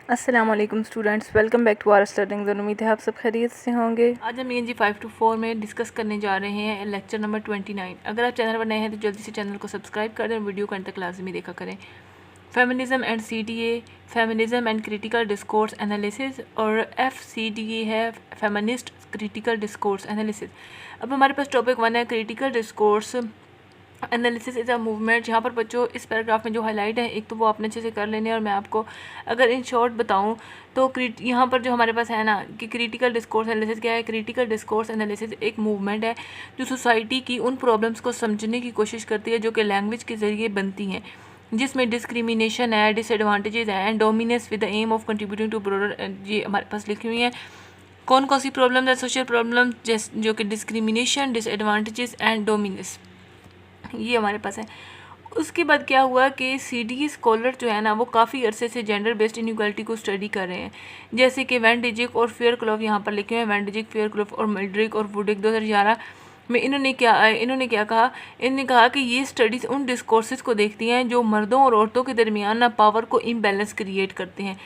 अस्सलाम वालेकुम students, welcome back to our studying zone. उम्मीद है आप सब खैरियत से होंगे। आज हम ENG 5 to 4 में डिस्कस करने जा रहे हैं लेक्चर नंबर 29। अगर आप चैनल पर नए हैं तो जल्दी से चैनल को सब्सक्राइब कर दें और वीडियो को अंत तक लाजमी देखा करें। Feminism and CDA, feminism and critical discourse analysis, और FCDA है फेमिनिस्ट क्रिटिकल डिस्कोर्स एनालिसिस। अब हमारे पास टॉपिक 1 है critical discourse analysis is a movement. यहाँ पर बच्चों इस पैराग्राफ में जो हाईलाइट है एक तो वो आपने अच्छे से कर लेने, और मैं आपको अगर इन शॉर्ट बताऊँ तो यहाँ पर जो हमारे पास है ना कि क्रिटिकल डिस्कोर्स एनालिसिस क्या है। क्रिटिकल डिस्कोर्स एनालिसिस एक मूवमेंट है जो सोसाइटी की उन प्रॉब्लम्स को समझने की कोशिश करती है जो कि लैंग्वेज के ज़रिए बनती हैं, जिसमें डिस्क्रिमिनेशन है, डिसएडवांटेजेस हैं and dominance with the aim of contributing to broader. ये हमारे पास लिखी हुई हैं कौन कौन सी प्रॉब्लम है। सोशल प्रॉब्लम जो कि डिस्क्रिमिनेशन, डिसएडवांटेजेस एंड डोमिनेंस, ये हमारे पास है। उसके बाद क्या हुआ कि CDA स्कॉलर जो है ना वो काफ़ी अरसे से जेंडर बेस्ड इनइक्वालिटी को स्टडी कर रहे हैं, जैसे कि वैन डिजिक और फेयरक्लॉफ यहाँ पर लिखे हुए हैं। वैन डिजिक, फेयरक्लॉफ और मिल्ड्रिक और वुडिक 2011 में इन्होंने क्या कहा। इन्होंने कहा कि ये स्टडीज़ उन डिस्कोर्सेज को देखती हैं जो मर्दों और औरतों के दरमियान ना पावर को इम्बैलेंस क्रिएट करते हैं।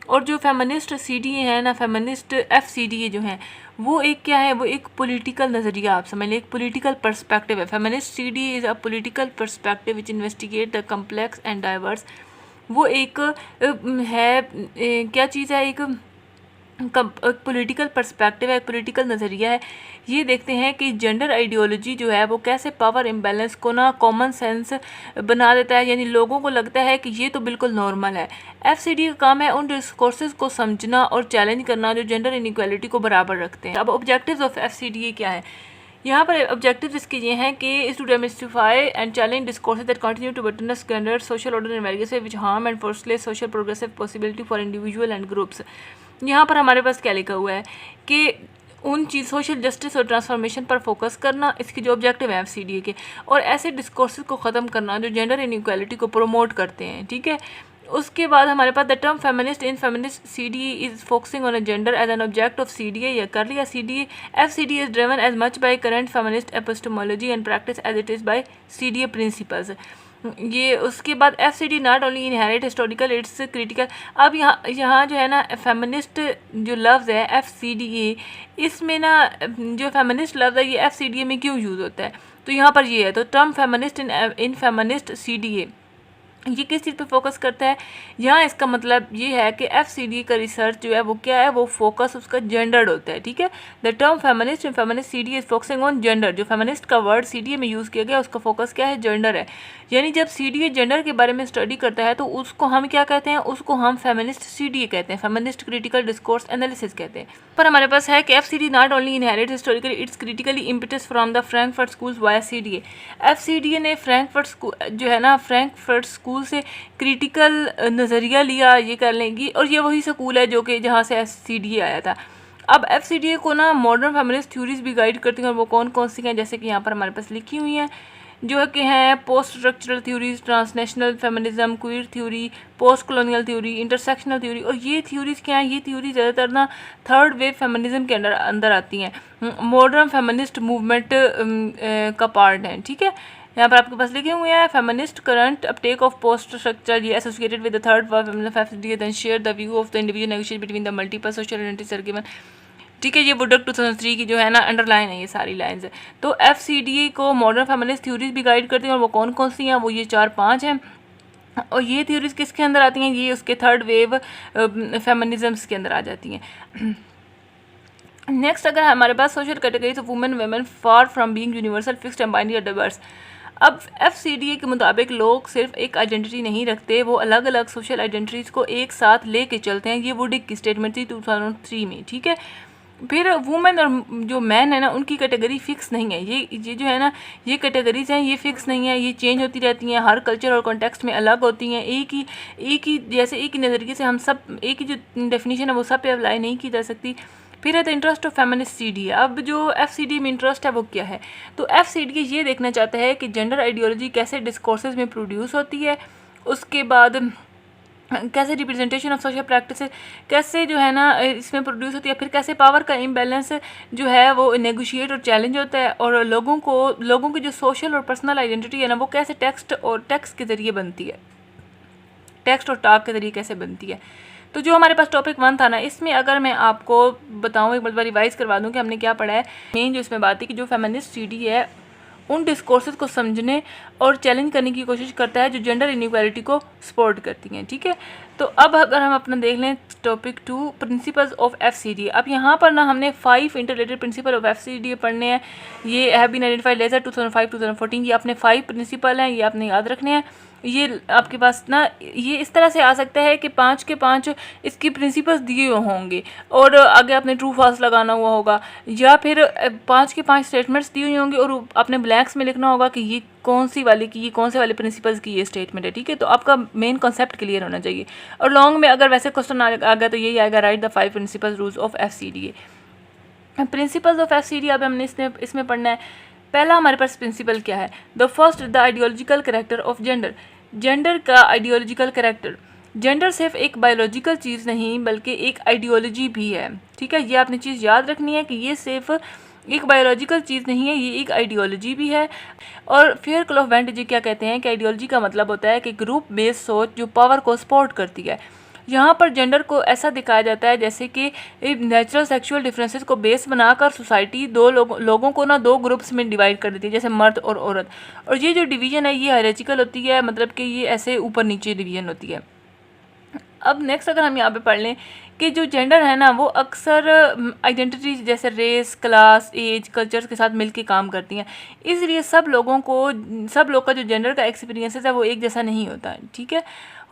और जो फेमिनिस्ट CDA है ना, फेमिनिस्ट FCDA जो है वो एक क्या है, वो एक पॉलिटिकल नज़रिया, आप समझ लें, एक पॉलिटिकल पर्सपेक्टिव है। Feminist CDA is a political perspective which investigate the complex and diverse. वो एक क्या चीज़ है, एक पॉलिटिकल पर्सपेक्टिव है, एक पॉलिटिकल नज़रिया है। ये देखते हैं कि जेंडर आइडियोलॉजी जो है वो कैसे पावर इम्बैलेंस को ना कॉमन सेंस बना देता है, यानी लोगों को लगता है कि ये तो बिल्कुल नॉर्मल है। FCD का काम है उन डिस्कोर्सेज को समझना और चैलेंज करना जो जेंडर इनइक्वालिटी को बराबर रखते हैं। अब ऑब्जेक्टिव्स ऑफ FCD क्या है। यहाँ पर ऑब्जेक्टिव्स इसके ये हैं कि to demystify and challenge discourses that continue to button standard social order in various way which harm and forceless social progressive possibility for individual and groups. यहाँ पर हमारे पास क्या लिखा हुआ है कि उन चीज़ सोशल जस्टिस और ट्रांसफॉर्मेशन पर फोकस करना, इसके जो ऑब्जेक्टिव है FCDA के, और ऐसे डिस्कोर्सेज को ख़त्म करना जो जेंडर इनइक्वालिटी को प्रमोट करते हैं। ठीक है। उसके बाद हमारे पास the term feminist in feminist CDA is focusing on a gender as an object of CDA, या कर लिया CDA। FCDA is driven as much by current feminist epistemology and practice as it is by CDA principles. ये उसके बाद FCD not only inherit historical it's critical. अब यहाँ जो है ना फेमिनिस्ट जो लफ्ज़ है FCDA, इसमें ना जो फेमिनिस्ट लफ्ज़ है ये FCDA में क्यों यूज़ होता है, तो यहाँ पर ये है। तो term feminist in feminist CDA ये किस चीज़ पे फोकस करता है। यहाँ इसका मतलब ये है कि FCDA का रिसर्च जो है वो क्या है, वो फोकस उसका जेंडर्ड होता है। ठीक है। The term feminist in feminist CDA is focusing on gender. जो फेमिनिस्ट का वर्ड CDA में यूज़ किया गया उसका फोकस क्या है, जेंडर है। यानी जब CDA जेंडर के बारे में स्टडी करता है तो उसको हम क्या कहते हैं, उसको हम फेमिनिस्ट CDA कहते हैं, फेमिनिस्ट क्रिटिकल डिस्कोर्स एनालिसिस कहते हैं। पर हमारे पास है कि FCD not only inherit historically it's critically impetus from the Frankfurt schools via CDA। FCDA ने फ्रैंकफर्ट स्कूल जो है ना, फ्रैंकफर्ट स्कूल से क्रिटिकल नज़रिया लिया, ये कर लेंगी, और ये वही स्कूल है जो कि जहाँ से FCDA आया था। अब FCDA को ना मॉडर्न फेमिनिस्ट थ्योरीज भी गाइड करती हैं, और वो कौन कौन सी हैं, जैसे कि यहाँ पर हमारे पास लिखी हुई हैं, जो है कि हैं post structural theories, transnational feminism, queer theory, post colonial theory, intersectional theory. और ये थ्योरीज क्या हैं, ये थ्योरी ज़्यादातर ना थर्ड वेव फेमिनिज्म के अंदर आती हैं, मॉडर्न फेमिनिस्ट मूवमेंट का पार्ट हैं। ठीक है। यहाँ पर आपके पास लिखे हुए हैं feminist current uptake of post structure, ये associated with the third wave FCDA then share the view of the individual negotiate between the multiple social identities are given. ठीक है। ये वुडक 2003 की जो है ना अंडरलाइन है, ये सारी लाइंस है। तो FCDA को मॉडर्न फेमिनिस्ट थ्योरीज भी गाइड करती हैं, और वो कौन कौन सी हैं, वो ये 4-5 हैं। और ये थ्योरीज किसके अंदर आती हैं, ये उसके थर्ड वेव फेमिनिज्म्स के अंदर आ जाती हैं। नेक्स्ट अगर हमारे पास social categories of women women far from being universal fixed and binary और डाइवर्स। अब FCDA के मुताबिक लोग सिर्फ एक आइडेंटिटी नहीं रखते, वो अलग अलग सोशल आइडेंटिटीज़ को एक साथ लेके चलते हैं। ये वुडिक की स्टेटमेंट थी 2003 में। ठीक है। फिर वुमेन और जो मैन है ना उनकी कैटेगरी फिक्स नहीं है। ये जो है ना ये कैटेगरीज हैं, ये फिक्स नहीं है, ये चेंज होती रहती हैं, हर कल्चर और कॉन्टेक्स्ट में अलग होती हैं। एक ही जैसे एक ही नज़रिए से हम सब एक ही जो डेफिनेशन है वो सब पे अप्लाई नहीं की जा सकती। फिर है the interest of feminist CDA। अब जो FCDA में इंटरेस्ट है वो क्या है, तो FCDA ये देखना चाहता है कि जेंडर आइडियोलॉजी कैसे डिस्कोर्सेज में प्रोड्यूस होती है, उसके बाद कैसे रिप्रेजेंटेशन ऑफ सोशल प्रैक्टिस कैसे जो है ना इसमें प्रोड्यूस होती है, फिर कैसे पावर का इम्बैलेंस जो है वो नेगोशिएट और चैलेंज होता है, और लोगों की जो सोशल और पर्सनल आइडेंटिटी है ना वो कैसे टेक्स्ट के ज़रिए बनती है, टेक्स्ट और टॉक के ज़रिए कैसे बनती है। तो जो हमारे पास टॉपिक 1 था ना, इसमें अगर मैं आपको बताऊँ, एक बार रिवाइज़ करवा दूँ कि हमने क्या पढ़ा है। मेन जो इसमें बात है कि जो फेमिनिस्ट स्टडी है उन डिस्कोर्सेस को समझने और चैलेंज करने की कोशिश करता है जो जेंडर इनइक्वालिटी को सपोर्ट करती हैं, ठीक है। तो अब अगर हम अपना देख लें टॉपिक 2, प्रिंसिपल्स ऑफ FCDA। अब यहाँ पर ना हमने 5 इंटररिलेटेड प्रिंसिपल ऑफ FCDA पढ़ने हैं। ये हैव बीन आइडेंटिफाइड लेजर 2005-2014। ये अपने 5 प्रिंसिपल हैं, ये आपने याद रखने हैं। ये आपके पास ना ये इस तरह से आ सकता है कि 5 के 5 इसकी प्रिंसिपल्स दिए हुए होंगे और आगे आपने ट्रू फॉल्स लगाना हुआ होगा, या फिर 5 के 5 स्टेटमेंट्स दी हुई होंगी और आपने ब्लैंक्स में लिखना होगा कि ये कौन से वाले प्रिंसिपल्स की ये स्टेटमेंट है, ठीक है। तो आपका मेन कॉन्सेप्ट क्लियर होना चाहिए। और लॉन्ग में अगर वैसे क्वेश्चन आ गया तो यही आएगा, right the 5 principles rules of FCDA। Principles of FCDA अब हमने इसमें पढ़ना है। पहला हमारे पास प्रिंसिपल क्या है, the first the ideological character of gender. Gender का आइडियोलॉजिकल कैरेक्टर, जेंडर सिर्फ एक बायोलॉजिकल चीज़ नहीं बल्कि एक आइडियोलॉजी भी है, ठीक है। ये आपने चीज़ याद रखनी है कि ये सिर्फ एक बायोलॉजिकल चीज़ नहीं है, ये एक आइडियोलॉजी भी है। और फेयर क्लॉफ वेंट जी क्या कहते हैं कि आइडियोलॉजी का मतलब होता है कि ग्रुप बेस्ड सोच जो पावर को सपोर्ट करती है। यहाँ पर जेंडर को ऐसा दिखाया जाता है जैसे कि नेचुरल सेक्सुअल डिफरेंसेस को बेस बनाकर सोसाइटी लोगों को ना 2 ग्रुप्स में डिवाइड कर देती है, जैसे मर्द और औरत। और ये जो डिवीज़न है ये हायरार्चिकल होती है, मतलब कि ये ऐसे ऊपर नीचे डिवीज़न होती है। अब नेक्स्ट अगर हम यहाँ पे पढ़ लें कि जो जेंडर है ना वो अक्सर आइडेंटिटी जैसे रेस, क्लास, एज, कल्चर्स के साथ मिलके काम करती हैं। इसलिए सब लोग का जो जेंडर का एक्सपीरियंसेस है वो एक जैसा नहीं होता है, ठीक है।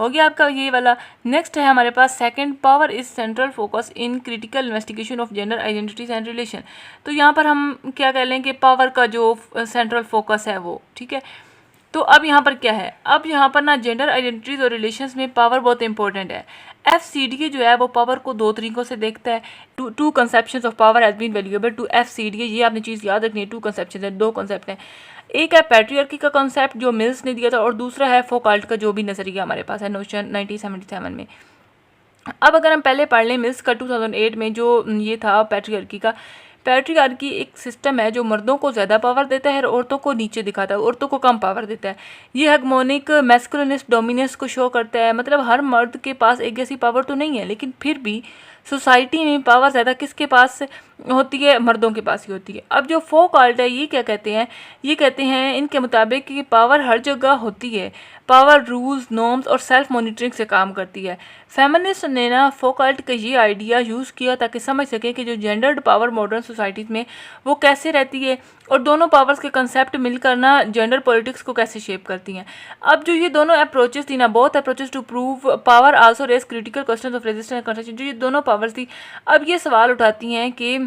हो गया आपका ये वाला। नेक्स्ट है हमारे पास second, power is central focus in critical investigation of gender identities and relation. तो यहाँ पर हम क्या कह लें कि पावर का जो सेंट्रल फोकस है वो, ठीक है। तो अब यहाँ पर क्या है, अब यहाँ पर ना जेंडर आइडेंटिटीज और रिलेशंस में पावर बहुत इंपॉर्टेंट है। FCDA जो है वो पावर को 2 तरीकों से देखता है। Two conceptions of power has been valuable to FCDA। ये आपने चीज़ याद रखनी है, 2 कंसेप्शन है, 2 कंसेप्ट हैं। एक है पैट्रियार्की का कंसेप्ट जो मिल्स ने दिया था, और दूसरा है फोकाल्ट का जो भी नजरिया हमारे पास है नोशन 1977 में। अब अगर हम पहले पढ़ लें मिल्स का 2008 में जो ये था पैट्रियार्की का। पैट्रियार्की एक सिस्टम है जो मर्दों को ज़्यादा पावर देता है और औरतों को नीचे दिखाता है, औरतों को कम पावर देता है। ये हेगमोनिक मैस्कुलिनिस्ट डोमिनेंस को शो करता है, मतलब हर मर्द के पास एक जैसी पावर तो नहीं है, लेकिन फिर भी सोसाइटी में पावर ज़्यादा किसके पास होती है, मर्दों के पास ही होती है। अब जो फोकाल्ट है ये क्या कहते हैं, ये कहते हैं इनके मुताबिक कि पावर हर जगह होती है, पावर रूल्स, नॉर्म्स और सेल्फ मॉनिटरिंग से काम करती है। फेमिनिस्ट ने ना फोकाल्ट का ये आइडिया यूज़ किया ताकि समझ सके कि जो जेंडर्ड पावर मॉडर्न सोसाइटीज़ में वो कैसे रहती है और दोनों पावर्स के कंसेप्ट मिलकर ना जेंडर पॉलिटिक्स को कैसे शेप करती हैं। अब जो ये दोनों अप्रोचेस थी ना, both approaches to prove power also raise critical questions of resistance and construction. जो ये दोनों पावर्स थी, अब ये सवाल उठाती हैं कि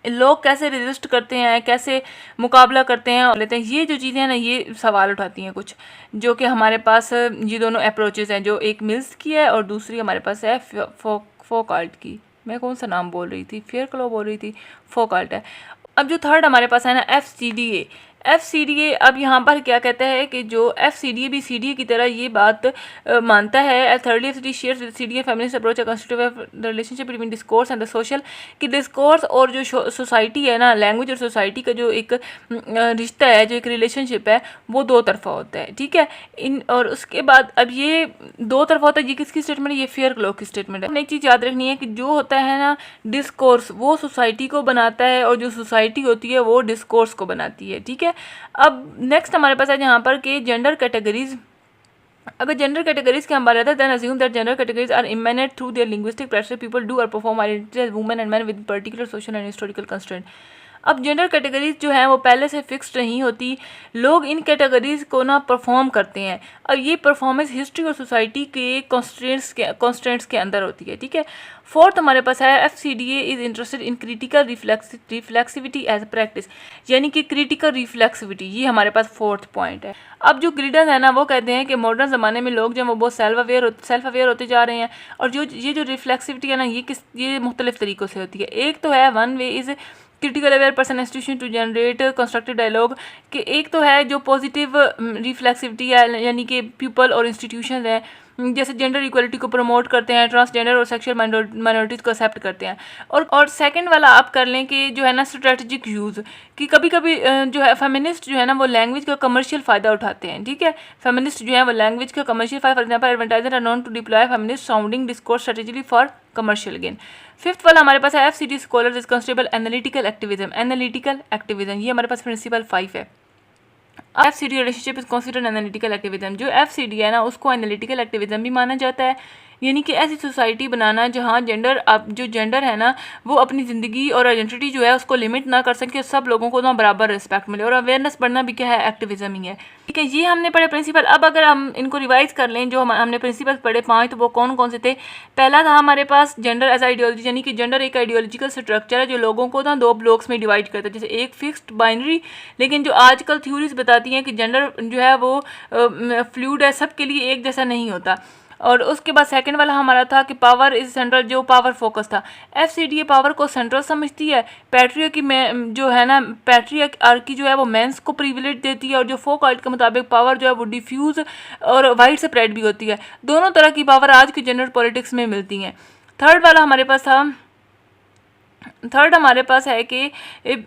लोग कैसे रेजिस्ट करते हैं, कैसे मुकाबला करते हैं और लेते हैं। ये जो चीज़ें हैं ना ये सवाल उठाती हैं कुछ, जो कि हमारे पास ये दोनों अप्रोचेस हैं, जो एक मिल्स की है और दूसरी हमारे पास है फोकाल्ट की। मैं कौन सा नाम बोल रही थी, फेयर क्लॉ बोल रही थी, फोकाल्ट है। अब जो थर्ड हमारे पास है ना FCDA। अब यहाँ पर क्या कहता है कि जो FCDA भी CDA की तरह ये बात मानता है, thirdly FCDA shares with CDA feminist approach constitutive the relationship between discourse and the social, कि डिस्कोर्स और जो सोसाइटी है ना, लैंग्वेज और सोसाइटी का जो एक रिश्ता है, जो एक रिलेशनशिप है, वो 2 तरफा होता है, ठीक है। और उसके बाद अब ये 2 तरफा होता है, ये किसकी स्टेटमेंट है, ये फेयर क्लॉ की स्टेटमेंट है। हमने एक चीज़ याद रखनी है कि जो होता है ना डिस्कोर्स, वो सोसाइटी को बनाता है और जो सोसाइटी होती है वो डिस्कोर्स को बनाती है, ठीक है। अब नेक्स्ट हमारे पास है यहाँ पर कि जेंडर कैटेगरीज। अगर जेंडर कैटेगरीज की हम बात करते हैं, then assume that gender categories are emanate through their linguistic pressure people do और perform identity as women and man with particular social and historical constraint. अब जेंडर कैटेगरीज जो हैं वो पहले से फिक्स्ड नहीं होती, लोग इन कैटेगरीज को ना परफॉर्म करते हैं। अब ये परफॉर्मेंस हिस्ट्री और सोसाइटी के कॉन्स्टेंट्स के अंदर होती है, ठीक है। फोर्थ हमारे पास है FCDA is interested in critical reflexivity as practice, यानी कि क्रिटिकल रिफ्लेक्सिविटी, ये हमारे पास फोर्थ पॉइंट है। अब जो ग्रीडर्स है ना वो कहते हैं कि मॉडर्न ज़माने में लोग जो वो बहुत सेल्फ अवेयर होते जा रहे हैं, और जो रिफ्लेक्सिविटी है ना ये मुख्तलिफ तरीक़ों से होती है। एक तो है one way is critical aware person institution to generate constructive dialogue, कि एक तो है जो पॉजिटिव रिफ्लेक्सिविटी है, यानी कि पीपल और इंस्टीट्यूशन है जैसे जेंडर इक्वलिटी को प्रमोट करते हैं, ट्रांसजेंडर और सेक्सुअल माइनॉरिटीज़ को एक्सेप्ट करते हैं। और सेकंड वाला आप कर लें कि जो है ना स्ट्रेटजिक यूज़, कि कभी कभी जो है फेमिनिस्ट जो है ना वो लैंग्वेज का कमर्शियल फ़ायदा उठाते हैं। ठीक है, फेमिनिस्ट जो है वो लैंग्वेज का कमर्शियल फ़ायदा, for example advertiser are known to deploy feminist sounding discourse strategically for commercial gain. Fifth वाला हमारे पास है FCD scholars is constable analytical activism. Analytical activism ये हमारे पास प्रिंसिपल 5 है। FCD relationship is considered analytical activism. जो FCD है ना उसको एनालिटिकल एक्टिविज्म भी माना जाता है, यानी कि ऐसी सोसाइटी बनाना जहाँ जो जेंडर है ना वो अपनी ज़िंदगी और आइडेंटिटी जो है उसको लिमिट ना कर सके, सब लोगों को ना बराबर रिस्पेक्ट मिले। और अवेयरनेस बढ़ना भी क्या है, एक्टिविज्म ही है। ठीक है, ये हमने पढ़े प्रिंसिपल। अब अगर हम इनको रिवाइज कर लें, जो हमने प्रिंसिपल पढ़े 5, तो वो कौन कौन से थे। पहला था हमारे पास जेंडर एज आइडियोलॉजी, यानी कि जेंडर एक आइडियोलॉजिकल स्ट्रक्चर है जो लोगों को ना 2 ब्लॉक्स में डिवाइड करता है, जैसे एक फिक्स्ड बाइनरी, लेकिन जो आजकल थ्योरीज बताती हैं कि जेंडर जो है वो फ्लूइड है, सबके लिए एक जैसा नहीं होता। और उसके बाद सेकंड वाला हमारा था कि पावर इज सेंट्रल, जो पावर फोकस था। FCD पावर को सेंट्रल समझती है। पैट्रियार्की में जो है ना पैट्रियार्की जो है वो मेंस को प्रिविलेज देती है, और जो फोकाल्ट के मुताबिक पावर जो है वो डिफ्यूज और वाइड स्प्रेड भी होती है। दोनों तरह की पावर आज की जेंडर पॉलिटिक्स में मिलती हैं। थर्ड हमारे पास है कि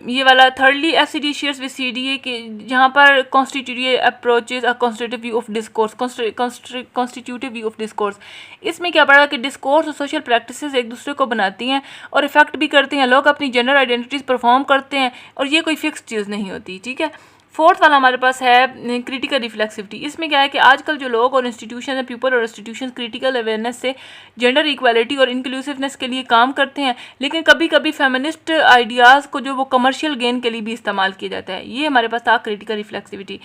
ये वाला thirdly FCD shares with CDA के, जहाँ पर constitutive approaches a constitutive view of discourse, constitutive view of discourse. इसमें क्या पड़ा कि डिस्कोर्स और सोशल प्रैक्टिसेस एक दूसरे को बनाती हैं और इफेक्ट भी करती हैं। लोग अपनी जेंडर आइडेंटिटीज़ परफॉर्म करते हैं और ये कोई फिक्स चीज़ नहीं होती। ठीक है, फोर्थ वाला हमारे पास है क्रिटिकल रिफ्लेक्सिविटी। इसमें क्या है कि आजकल जो लोग और इंस्टीट्यूशन है, पीपल और इंस्टीट्यूशन क्रिटिकल अवेयरनेस से जेंडर इक्वालिटी और इंक्लूसिवनेस के लिए काम करते हैं, लेकिन कभी कभी फेमिनिस्ट आइडियाज़ को जो वो कमर्शियल गेन के लिए भी इस्तेमाल किया जाता है। ये हमारे पास था क्रिटिकल रिफ्लेक्सिविटी।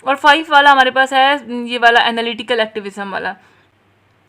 और 5 वाला हमारे पास है ये वाला एनालिटिकल एक्टिविज्म वाला।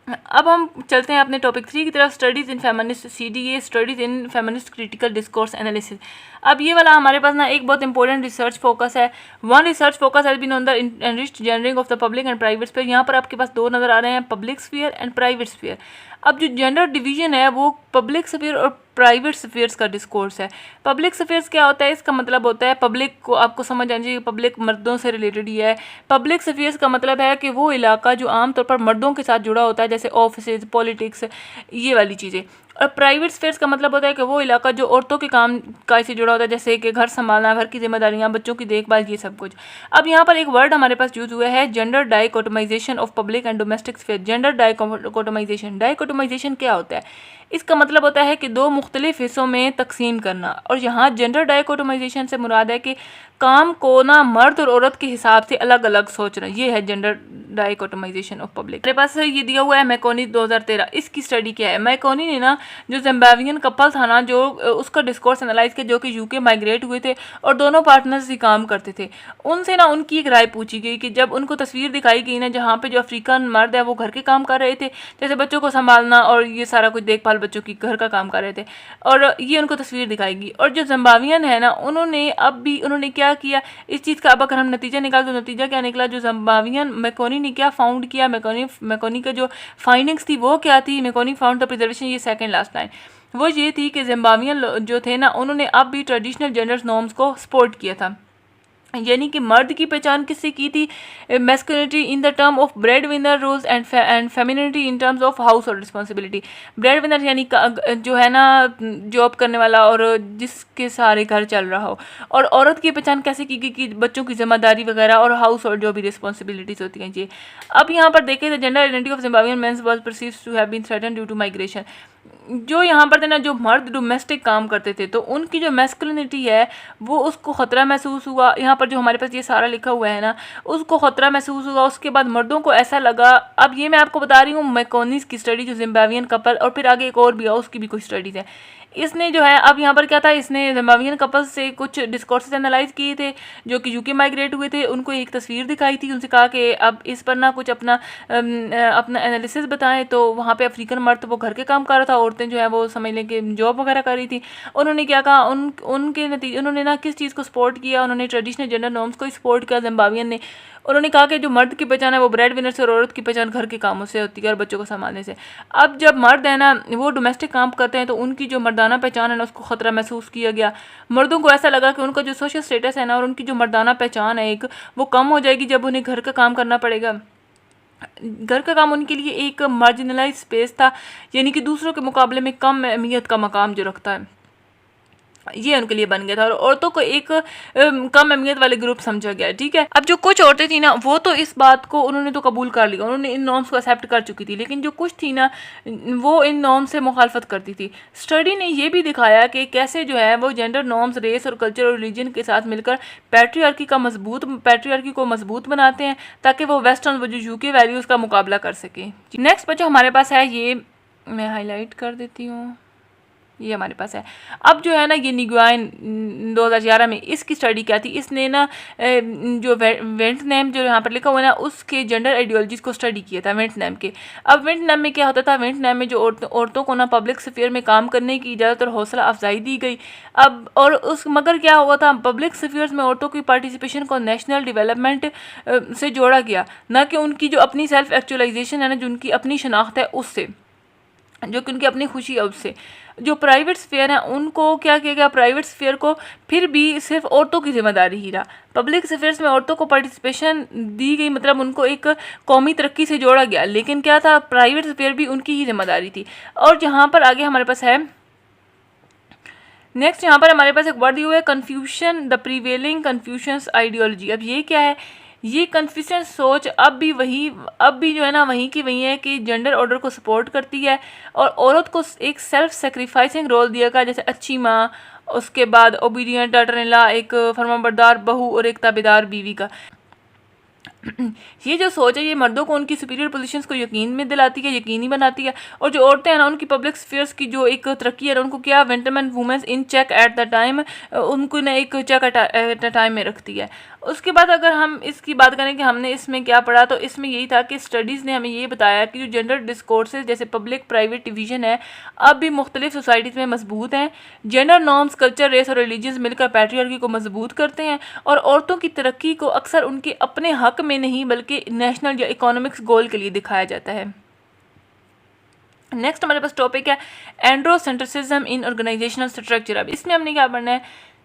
अब हम चलते हैं अपने टॉपिक 3 की तरफ, studies in feminist CDA, studies in feminist critical discourse analysis. अब ये वाला हमारे पास ना एक बहुत इंपॉर्टेंट रिसर्च फोकस है। One research focus has been on the enriched gendering of the public and private sphere. यहाँ पर आपके पास 2 नज़र आ रहे हैं, public sphere and private sphere. अब जो जेंडर डिवीजन है वो पब्लिक स्फीयर और प्राइवेट स्फीयर्स का डिस्कोर्स है। पब्लिक स्फीयर्स क्या होता है, इसका मतलब होता है पब्लिक को आपको समझ आनी चाहिए, पब्लिक मर्दों से रिलेटेड ही है। पब्लिक स्फीयर्स का मतलब है कि वो इलाका जो आमतौर पर मर्दों के साथ जुड़ा होता है, जैसे ऑफिसेज, पॉलिटिक्स, ये वाली चीज़ें। और प्राइवेट स्फीयर्स का मतलब होता है कि वो इलाका जो औरतों के काम काज से जुड़ा होता है, जैसे कि घर संभालना, घर की जिम्मेदारियां, बच्चों की देखभाल, ये सब कुछ। अब यहाँ पर एक वर्ड हमारे पास यूज हुआ है, gender dichotomization of public and domestic sphere. Gender dichotomization क्या होता है, इसका मतलब होता है कि 2 मुख्तलिफ हिस्सों में तकसीम करना। और यहाँ जेंडर डाइकोटोमाइजेशन से मुराद है कि काम को ना मर्द और औरत के हिसाब से अलग अलग सोचना, ये है जेंडर डाइकोटोमाइजेशन ऑफ पब्लिक। मेरे पास ये दिया हुआ है मैकोनी 2013, इसकी स्टडी क्या है। मैकोनी ने ना जो जिम्बाब्वियन कपल था ना, जो उसका डिस्कोर्स एनालाइज किया, जो कि यूके माइग्रेट हुए थे और दोनों पार्टनर्स ही काम करते थे। उनसे ना उनकी एक राय पूछी गई कि जब उनको तस्वीर दिखाई गई ना जहाँ पे जो अफ्रीकन मर्द है वो घर के काम कर रहे थे, जैसे बच्चों को संभालना और ये सारा कुछ देखभाल, बच्चों की घर का काम कर रहे थे, और ये उनको तस्वीर दिखाएगी। और जो जिम्बाब्वियन है ना उन्होंने क्या किया इस चीज़ का, अब अगर हम नतीजा निकाल तो नतीजा क्या निकला, जो जिम्बाब्वियन मैकोनी ने क्या फाउंड किया, मैकोनी का जो फाइंडिंग्स थी वो क्या थी। मैकोनी फाउंड द प्रिजर्वेशन, ये सेकंड लास्ट लाइन वो ये थी कि जिम्बाब्वियन जो थे ना उन्होंने अब भी ट्रेडिशनल जेंडर नॉर्म्स को सपोर्ट किया था, यानी कि मर्द की पहचान किससे की थी, masculinity in the term of bread winner roles and femininity in terms of household responsibility. Bread winner यानी जो है ना जॉब करने वाला और जिसके सारे घर चल रहा हो, और औरत की पहचान कैसे की गई कि बच्चों की जिम्मेदारी वगैरह और हाउस होल्ड जो भी रिस्पॉन्सिबिलिटीज होती हैं। जी अब यहाँ पर देखें the gender identity of Zimbabwean men's was perceived to have been threatened due to migration. जो यहाँ पर थे ना जो मर्द डोमेस्टिक काम करते थे तो उनकी जो मैस्कुलिनिटी है वो उसको ख़तरा महसूस हुआ। यहाँ पर जो हमारे पास ये सारा लिखा हुआ है ना उसको ख़तरा महसूस हुआ। उसके बाद मर्दों को ऐसा लगा, अब ये मैं आपको बता रही हूँ मैकोनीज की स्टडी जो जिम्बाब्वियन कपल, और फिर आगे एक और भी है उसकी भी कुछ स्टडीज़ है। इसने जो है अब यहाँ पर क्या था, इसने जिम्बाब्वियन कपल्स से कुछ डिस्कोर्सेस एनालाइज किए थे जो कि यूके माइग्रेट हुए थे। उनको एक तस्वीर दिखाई थी, उनसे कहा कि अब इस पर ना कुछ अपना एनालिसिस बताएं। तो वहाँ पे अफ्रीकन मर्द वो घर के काम कर रहा था, औरतें जो है वो समझ लें कि जॉब वगैरह कर रही थी। उन्होंने क्या कहा, उनके नतीजे उन्होंने ना किस चीज़ को सपोर्ट किया, उन्होंने ट्रेडिशनल जेंडर नॉर्म्स को सपोर्ट किया जिम्बाब्वियन ने। उन्होंने कहा कि जो मर्द की पहचान है वो ब्रेड विनर से और औरत की पहचान घर के कामों से होती है और बच्चों को संभालने से। अब जब मर्द है ना वो डोमेस्टिक काम करते हैं तो उनकी जो मर्दाना पहचान है ना उसको ख़तरा महसूस किया गया। मर्दों को ऐसा लगा कि उनका जो सोशल स्टेटस है ना और उनकी जो मर्दाना पहचान है एक वो कम हो जाएगी जब उन्हें घर का काम करना पड़ेगा। घर का काम उनके लिए एक मार्जिनलाइज स्पेस था, यानी कि दूसरों के मुकाबले में कम अहमियत का मकाम जो रखता है, ये उनके लिए बन गया था और औरतों को एक कम अहमियत वाले ग्रुप समझा गया। ठीक है, अब जो कुछ औरतें थी ना वो तो इस बात को उन्होंने तो कबूल कर लिया, उन्होंने इन नॉर्म्स को एक्सेप्ट कर चुकी थी, लेकिन जो कुछ थी ना वो इन नॉर्म्स से मुखालफत करती थी। स्टडी ने ये भी दिखाया कि कैसे जो है वो जेंडर नॉर्म्स रेस और कल्चर और रिलीजन के साथ मिलकर पैट्रियार्की को मजबूत बनाते हैं ताकि वो वेस्टर्न वो जो यूके वैल्यूज़ का मुकाबला कर सके। नेक्स्ट बच्चों हमारे पास है, ये मैं हाईलाइट कर देती हूँ, ये हमारे पास है। अब जो है ना ये निगुआइन 2011 में इसकी स्टडी क्या थी, इसने ना जो वेंटनैम जो यहाँ पर लिखा हुआ है ना उसके जेंडर आइडियोलॉजीज को स्टडी किया था वेंटनैम के। अब वेंटनैम में क्या होता था, वेंटनैम में जो औरतों को ना पब्लिक स्फीयर में काम करने की इजाज़त और हौसला अफजाई दी गई। अब और उस मगर क्या हुआ था, पब्लिक स्फीयर्स में औरतों की पार्टिसिपेशन को नेशनल डेवलपमेंट से जोड़ा गया, ना कि उनकी जो अपनी सेल्फ एक्चुअलाइजेशन है ना, जो उनकी अपनी शनाख्त है उससे, जो कि उनकी अपनी खुशी है उससे। जो प्राइवेट स्फीयर है उनको क्या किया गया, प्राइवेट स्फीयर को फिर भी सिर्फ औरतों की जिम्मेदारी ही रहा। पब्लिक स्फीयर्स में औरतों को पार्टिसिपेशन दी गई, मतलब उनको एक कौमी तरक्की से जोड़ा गया, लेकिन क्या था प्राइवेट स्फीयर भी उनकी ही जिम्मेदारी थी। और जहाँ पर आगे हमारे पास है नेक्स्ट, यहाँ पर हमारे पास एक वर्ड दिया हुआ है कन्फ्यूशन, द प्रीवेलिंग कन्फ्यूशंस आइडियोलॉजी। अब ये क्या है, ये कन्फ्यूशन सोच अब भी जो है ना वहीं की वहीं है कि जेंडर ऑर्डर को सपोर्ट करती है और औरत को एक सेल्फ सेक्रीफाइसिंग रोल दिया गया, जैसे अच्छी माँ, उसके बाद ओबीडियंट डॉटर इन लॉ, एक फरमाबरदार बहू और एक ताबेदार बीवी का। ये जो सोच है ये मर्दों को उनकी सुपीरियर पोजीशंस को यकीनी बनाती है। और जो औरतें हैं ना उनकी पब्लिक स्फीयर्स की जो एक तरक्की है उनको क्या वेंटरमैन women's in check at the time, उनको ना एक चेक एट द टाइम में रखती है। उसके बाद अगर हम इसकी बात करें कि हमने इसमें क्या पढ़ा, तो इसमें यही था कि स्टडीज़ ने हमें ये बताया कि जो जेंडर डिस्कोर्सेज जैसे पब्लिक प्राइवेट डिवीजन है अब भी मुख्तलिफ सोसाइटीज़ में मजबूत हैं। जेंडर नॉर्म्स, कल्चर, रेस और रिलीजन्स मिलकर पैट्रियार्की को मजबूत करते हैं और औरतों की तरक्की को अक्सर उनके अपने हक में नहीं बल्कि नेशनल या इकोनॉमिक्स गोल के लिए दिखाया जाता है। नेक्स्ट हमारे पास टॉपिक है एंड्रोसेंट्रिसिज्म इन ऑर्गेनाइजेशनल स्ट्रक्चर। अब इसमें हमने क्या पढ़ना है,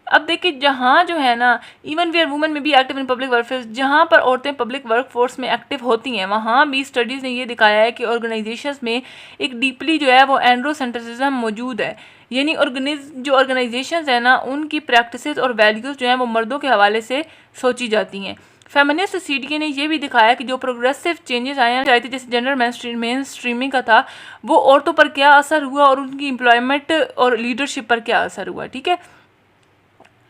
अब देखिए जहाँ जो है ना इवन वेयर वुमेन में be active in public workforce, जहाँ पर औरतें पब्लिक वर्कफोर्स में एक्टिव होती हैं वहाँ भी स्टडीज़ ने ये दिखाया है कि ऑर्गेनाइजेशंस में एक डीपली जो है वो एंड्रोसेंट्रिसिज्म मौजूद है। यानी जो ऑर्गेनाइजेशंस है ना उनकी प्रैक्टिसेस और वैल्यूज़ जो हैं वो मर्दों के हवाले से सोची जाती हैं। फेमिनिस्ट सीडीए ने ये भी दिखाया कि जो प्रोग्रेसिव चेंजेस आए हैं जैसे जेंडर मेन स्ट्रीमिंग का था वो औरतों पर क्या असर हुआ और उनकी एम्प्लॉयमेंट और लीडरशिप पर क्या असर हुआ। ठीक है,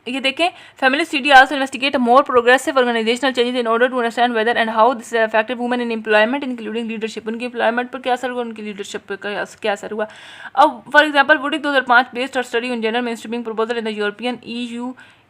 ये देखें, feminist CD also investigate more progressive organisational changes in order to understand whether and how this affected women in employment including leadership. उनकी एम्प्लॉयमेंट पर क्या असर हुआ, उनकी लीडरशिप पर क्या असर हुआ। अब for example Wodak 2005 based study on gender mainstreaming proposal in the European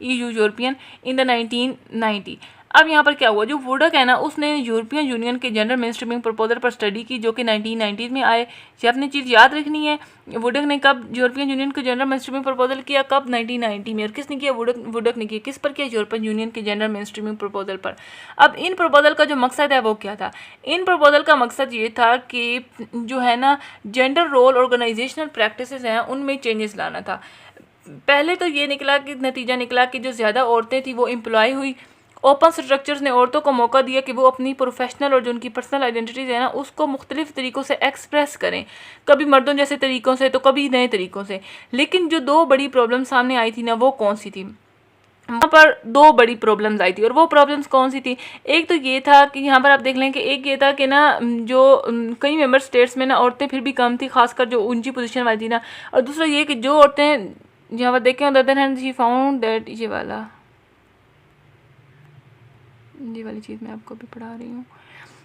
European in the 1990। अब यहाँ पर क्या हुआ, जो वुडक है ना उसने यूरोपियन यूनियन के जेंडर मेनस्ट्रीमिंग प्रपोजल पर स्टडी की जो कि 1990 में आए। ये अपनी चीज़ याद रखनी है, वुडक ने कब यूरोपियन यूनियन के जेंडर मेनस्ट्रीमिंग प्रपोजल किया, कब 1990 में, और किसने किया, वुडक ने किया। किस पर किया, यूरोपियन यूनियन के जेंडर मेनस्ट्रीमिंग प्रपोजल पर। अब इन प्रपोजल का जो मकसद है वो क्या था, इन प्रपोजल का मकसद ये था कि जो है ना जेंडर रोल ऑर्गेनाइजेशनल प्रैक्टिसेस हैं उनमें चेंजेस लाना था। पहले तो ये नतीजा निकला कि जो ज़्यादा औरतें थी वो एम्प्लॉय हुई। ओपन स्ट्रक्चर्स ने औरतों को मौका दिया कि वो अपनी प्रोफेशनल और जो उनकी पर्सनल आइडेंटिटीज़ है ना उसको मुख्तलिफ तरीक़ों से एक्सप्रेस करें, कभी मर्दों जैसे तरीक़ों से तो कभी नए तरीक़ों से। लेकिन जो दो बड़ी प्रॉब्लम सामने आई थी ना वो कौन सी थी, वहाँ पर दो बड़ी प्रॉब्लम्स आई थी और वो प्रॉब्लम्स कौन सी थी। एक तो ये था कि यहाँ पर आप देख लें कि एक ये था कि ना जो कई मेंबर स्टेट्स में ना औरतें फिर भी कम थी, खासकर जो ऊंची पोजीशन वाली थी ना। और दूसरा ये कि जो औरतें यहाँ पर देखें other hand she found that ये वाली चीज़ मैं आपको भी पढ़ा रही हूँ।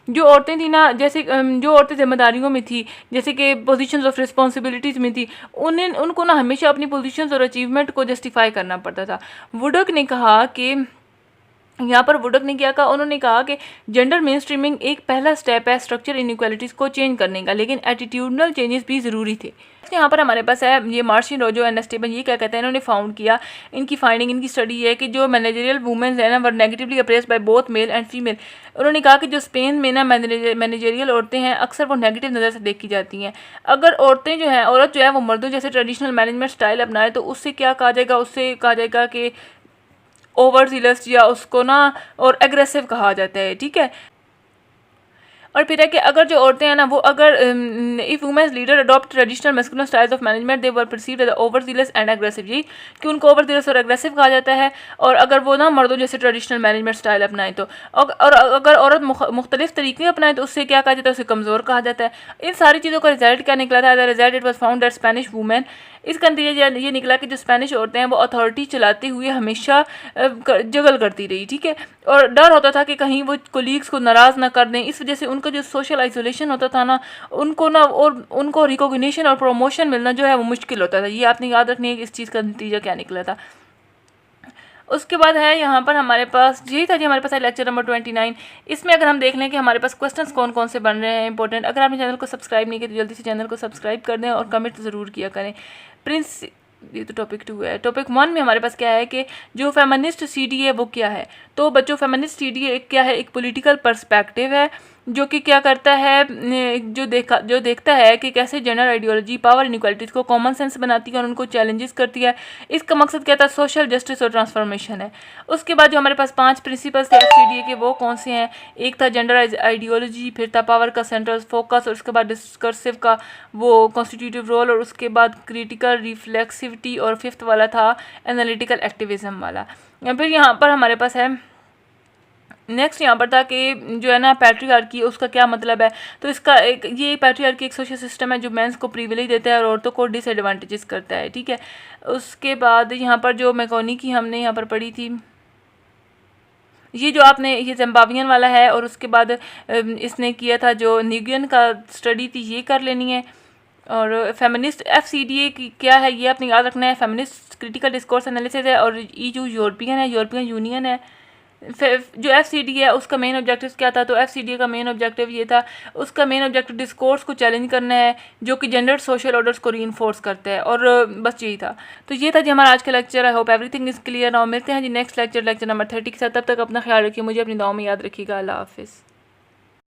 जो औरतें थी ना, जैसे जो औरतें जिम्मेदारियों में थी, जैसे कि पोजीशंस ऑफ रिस्पॉन्सिबिलिटीज़ में थी, उनको ना हमेशा अपनी पोजीशंस और अचीवमेंट को जस्टिफाई करना पड़ता था। वुडक ने कहा कि यहाँ पर वुडक ने क्या कहा, उन्होंने कहा कि जेंडर मेन स्ट्रीमिंग एक पहला स्टेप है स्ट्रक्चर इनइक्वालिटीज़ को चेंज करने का, लेकिन एटीट्यूडनल चेंजेस भी ज़रूरी थे। यहाँ पर हमारे पास है ये मार्शिन रोजो एंड स्टेबन, ये क्या कहते हैं, इन्होंने फाउंड किया, इनकी फाइंडिंग, इनकी स्टडी है कि जो मैनेजरियल वुमेन्स है ना were negatively appraised by both male and female. उन्होंने कहा कि जो स्पेन में ना मैनेजरियल औरतें हैं अक्सर वो नेगेटिव नज़र से देखी जाती हैं। अगर औरत जो है वो मर्दों जैसे ट्रेडिशनल मैनेजमेंट स्टाइल अपनाए तो उससे क्या कहा जाएगा, उससे कहा जाएगा कि ओवर जीलस या उसको ना और एग्रेसिव कहा जाता है। ठीक है, और फिर है कि अगर जो औरतें हैं ना वो अगर if women's leader adopt traditional masculine styles of management they were perceived as overzealous and aggressive, जी कि उनको ओवर जीलस और एग्रेसिव कहा जाता है। और अगर वो ना मर्दों जैसे ट्रेडिशनल मैनेजमेंट स्टाइल अपनाएं तो, और अगर औरत मुख्तलिफ तरीके अपनाएं तो उससे क्या कहा जाता है, उसे कमज़ोर कहा जाता है। इन सारी चीज़ों का रिजल्ट क्या निकला था? Result it was found that Spanish women, इसका नतीजा ये निकला कि जो स्पेनिश औरतें हैं वो अथॉरिटी चलाते हुए हमेशा जगल करती रही, ठीक है। और डर होता था कि कहीं वो कोलीग्स को नाराज़ ना कर दें, इस वजह से उनका जो सोशल आइसोलेशन होता था ना, उनको रिकॉग्निशन और प्रमोशन मिलना जो है वो मुश्किल होता था। ये आपने याद रखनी है कि इस चीज़ का नतीजा क्या निकला था। उसके बाद है यहाँ पर हमारे पास, यही था जी हमारे पास है लेक्चर नंबर 29। इसमें अगर हम देख लें कि हमारे पास क्वेश्चंस कौन कौन से बन रहे हैं इंपॉर्टेंट, अगर आपने चैनल को सब्सक्राइब नहीं किया तो जल्दी से चैनल को सब्सक्राइब कर दें और कमेंट ज़रूर किया करें। प्रिंस, ये तो टॉपिक 2 है। टॉपिक 1 में हमारे पास क्या है कि जो फेमिनिस्ट सीडीए वो क्या है। तो बच्चों, फेमिनिस्ट सीडीए क्या है? एक पॉलिटिकल पर्सपेक्टिव है जो कि क्या करता है, जो देखता है कि कैसे जेंडर आइडियोलॉजी पावर इनइक्वालिटीज़ को कॉमन सेंस बनाती है और उनको चैलेंजेस करती है। इसका मकसद क्या था? सोशल जस्टिस और ट्रांसफॉर्मेशन है। उसके बाद जो हमारे पास 5 प्रिंसिपल्स थे एफसीडीए के, वो कौन से हैं? एक था जेंडर आइडियोलॉजी, फिर था पावर का सेंट्रल फोकस, और उसके बाद डिस्कर्सिव का वो कॉन्स्टिट्यूटिव रोल, और उसके बाद क्रिटिकल रिफ्लेक्सिविटी, और 5th वाला था एनालिटिकल एक्टिविज्म वाला। फिर यहाँ पर हमारे पास है नेक्स्ट, यहाँ पर था कि जो है ना पैट्रियार्की, उसका क्या मतलब है। तो इसका ये पैट्रियार्की एक सोशल सिस्टम है जो मेंस को प्रिविलेज देता है और औरतों को डिसएडवांटेजेस करता है, ठीक है। उसके बाद यहाँ पर जो मैकोनी की हमने यहाँ पर पढ़ी थी, ये जो आपने ये जिम्बाब्वियन वाला है, और उसके बाद इसने किया था जो न्यूगियन का स्टडी थी, ये कर लेनी है। और फेमिनिस्ट एफसीडीए की क्या है ये आपने याद रखना है। फेमिनिस्ट क्रिटिकल डिस्कोर्स एनालिसिस है, और ईयू यूरोपियन है, यूरोपियन यूनियन है। जो एफसीडी है उसका मेन ऑब्जेक्टिव क्या था? तो एफसीडी का मेन ऑब्जेक्टिव ये था, उसका मेन ऑब्जेक्टिव डिस्कोर्स को चैलेंज करना है जो कि जेंडर सोशल ऑर्डर्स को रीइंफोर्स करता है, और बस यही था। तो ये था जी हमारा आज का lecture. I hope everything is clear now. मिलते हैं जी नेक्स्ट लेक्चर नंबर 30 के साथ। तब तक अपना ख्याल रखिए, मुझे अपनी दुआओं में याद रखिएगा। अल्लाह हाफिज़।